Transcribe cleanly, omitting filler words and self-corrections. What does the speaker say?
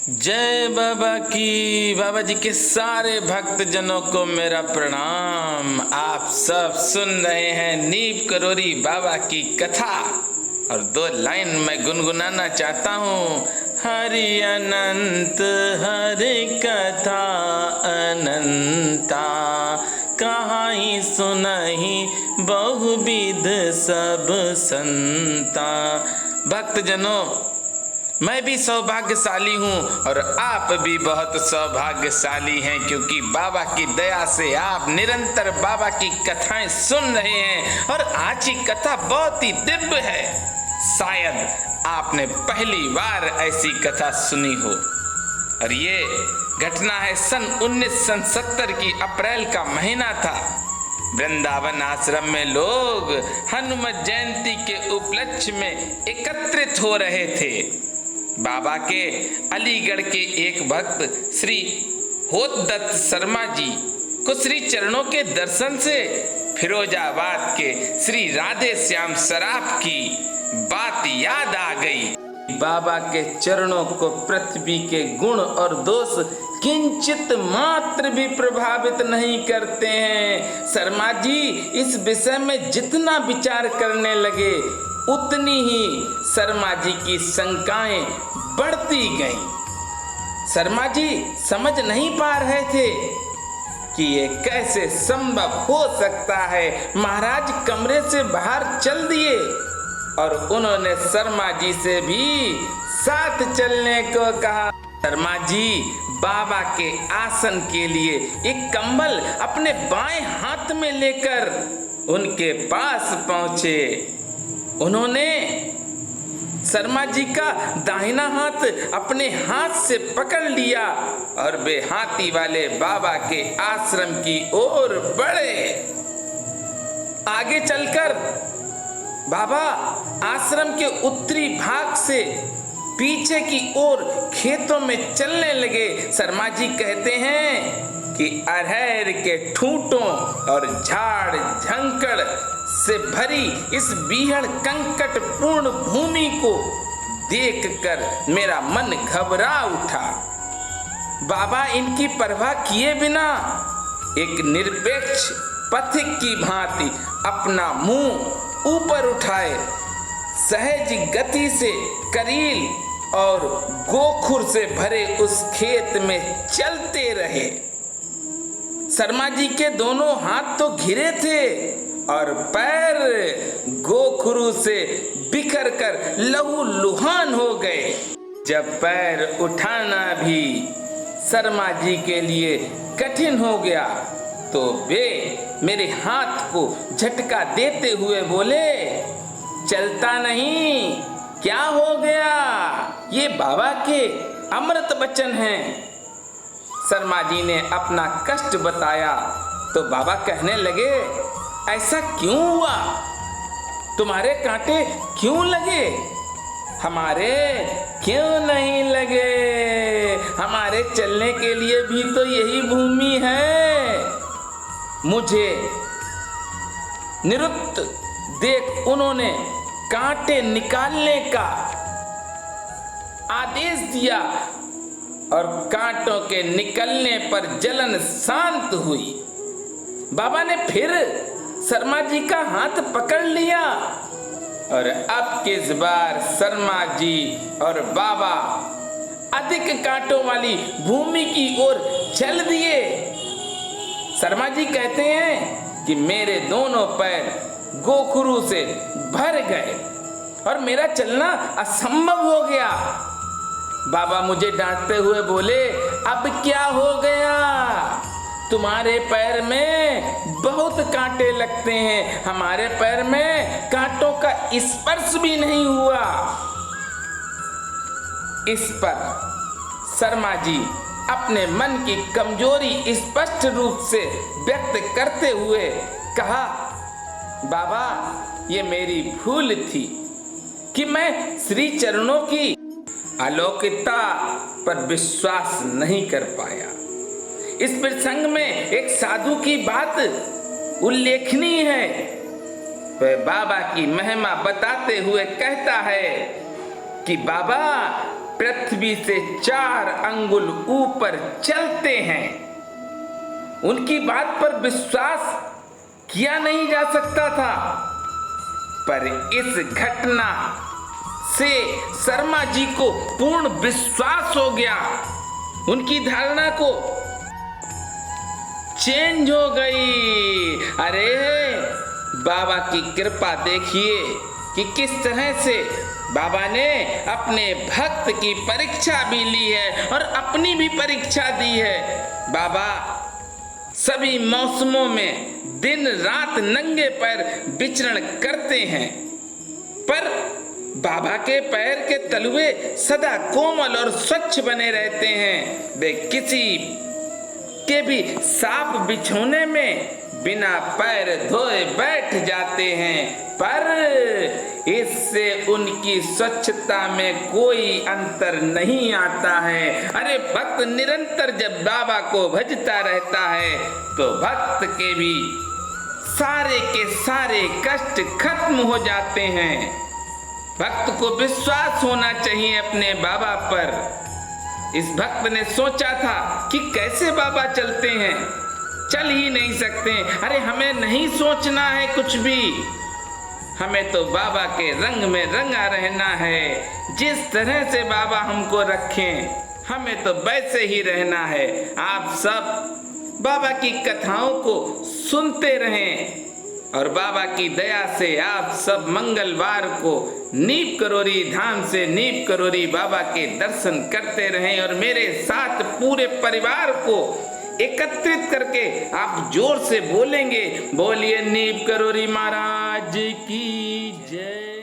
जय बाबा की। बाबा जी के सारे भक्त जनों को मेरा प्रणाम। आप सब सुन रहे हैं नीम करोरी बाबा की कथा और दो लाइन मैं गुनगुनाना चाहता हूँ। हरि अनंत हरि कथा अनंता, कहाँ ही सुनहि बहुविध सब संता। भक्त जनों, मैं भी सौभाग्यशाली हूँ और आप भी बहुत सौभाग्यशाली हैं, क्योंकि बाबा की दया से आप निरंतर बाबा की कथाएं सुन रहे हैं। और आज की कथा बहुत ही दिव्य है। शायद आपने पहली बार ऐसी कथा सुनी हो। और ये घटना है सन 1970 की अप्रैल का महीना था। वृंदावन आश्रम में लोग हनुमत जयंती के उपलक्ष्य में एकत्रित हो रहे थे। बाबा के अलीगढ़ के एक भक्त श्री होतदत्त शर्मा जी को श्री चरणों के दर्शन से फिरोजाबाद के श्री राधे श्याम सराफ की बात याद आ गई। बाबा के चरणों को पृथ्वी के गुण और दोष किंचित मात्र भी प्रभावित नहीं करते हैं। शर्मा जी इस विषय में जितना विचार करने लगे, उतनी ही शर्मा जी की शंकाएं बढ़ती गईं। शर्मा जी समझ नहीं पा रहे थे कि ये कैसे संभव हो सकता है। महाराज कमरे से बाहर चल दिए और उन्होंने शर्मा जी से भी साथ चलने को कहा। शर्मा जी बाबा के आसन के लिए एक कंबल अपने बाएं हाथ में लेकर उनके पास पहुंचे। उन्होंने शर्मा जी का दाहिना हाथ अपने हाथ से पकड़ लिया और वे हाथी वाले बाबा के आश्रम की ओर बढ़े। आगे चलकर बाबा आश्रम के उत्तरी भाग से पीछे की ओर खेतों में चलने लगे। शर्मा जी कहते हैं कि अरहर के ठूंठों और झाड़ झंकड़ से भरी इस बीहड़ कंकट पूर्ण भूमि को देखकर मेरा मन घबरा उठा। बाबा इनकी परवाह किए बिना एक निरपेक्ष पथिक की भांति अपना मुंह ऊपर उठाए सहज गति से करील और गोखुर से भरे उस खेत में चलते रहे। शर्मा जी के दोनों हाथ तो घिरे थे और पैर गोखुरु से बिखर कर लहू लुहान हो गए। जब पैर उठाना भी शर्मा जी के लिए कठिन हो गया तो वे मेरे हाथ को झटका देते हुए बोले, चलता नहीं, क्या हो गया? ये बाबा के अमृत वचन हैं। शर्मा जी ने अपना कष्ट बताया तो बाबा कहने लगे, ऐसा क्यों हुआ? तुम्हारे कांटे क्यों लगे? हमारे क्यों नहीं लगे? हमारे चलने के लिए भी तो यही भूमि है। मुझे निरुक्त देख उन्होंने कांटे निकालने का आदेश दिया और कांटों के निकलने पर जलन शांत हुई। बाबा ने फिर शर्मा जी का हाथ पकड़ लिया और अब किस बार शर्मा जी और बाबा अधिक कांटों वाली भूमि की ओर चल दिए। शर्मा जी कहते हैं कि मेरे दोनों पैर गोखुरु से भर गए और मेरा चलना असंभव हो गया। बाबा मुझे डांटते हुए बोले, अब क्या हो गया? तुम्हारे पैर में बहुत कांटे लगते हैं, हमारे पैर में कांटों का स्पर्श भी नहीं हुआ। इस पर शर्मा जी अपने मन की कमजोरी स्पष्ट रूप से व्यक्त करते हुए कहा, बाबा ये मेरी भूल थी कि मैं श्री चरणों की अलौकिकता पर विश्वास नहीं कर पाया। इस प्रसंग में एक साधु की बात उल्लेखनीय है। वह बाबा की महिमा बताते हुए कहता है कि बाबा पृथ्वी से 4 अंगुल ऊपर चलते हैं। उनकी बात पर विश्वास किया नहीं जा सकता था, पर इस घटना से शर्मा जी को पूर्ण विश्वास हो गया। उनकी धारणा को चेंज हो गई। अरे बाबा की कृपा देखिए कि किस तरह से बाबा ने अपने भक्त की परीक्षा भी ली है और अपनी भी परीक्षा दी है। बाबा सभी मौसमों में दिन रात नंगे पैर विचरण करते हैं, पर बाबा के पैर के तलुए सदा कोमल और स्वच्छ बने रहते हैं। वे किसी के भी साफ बिछोने में बिना पैर धोए बैठ जाते हैं, पर इससे उनकी स्वच्छता में कोई अंतर नहीं आता है। अरे भक्त निरंतर जब बाबा को भजता रहता है तो भक्त के भी सारे के सारे कष्ट खत्म हो जाते हैं। भक्त को विश्वास होना चाहिए अपने बाबा पर। इस भक्त ने सोचा था कि कैसे बाबा चलते हैं, चल ही नहीं सकते। अरे हमें नहीं सोचना है कुछ भी, हमें तो बाबा के रंग में रंगा रहना है। जिस तरह से बाबा हमको रखें हमें तो वैसे ही रहना है। आप सब बाबा की कथाओं को सुनते रहें और बाबा की दया से आप सब मंगलवार को नीप करोरी धाम से नीप करोरी बाबा के दर्शन करते रहें और मेरे साथ पूरे परिवार को एकत्रित करके आप जोर से बोलेंगे, बोलिए नीप करोरी महाराज की जय।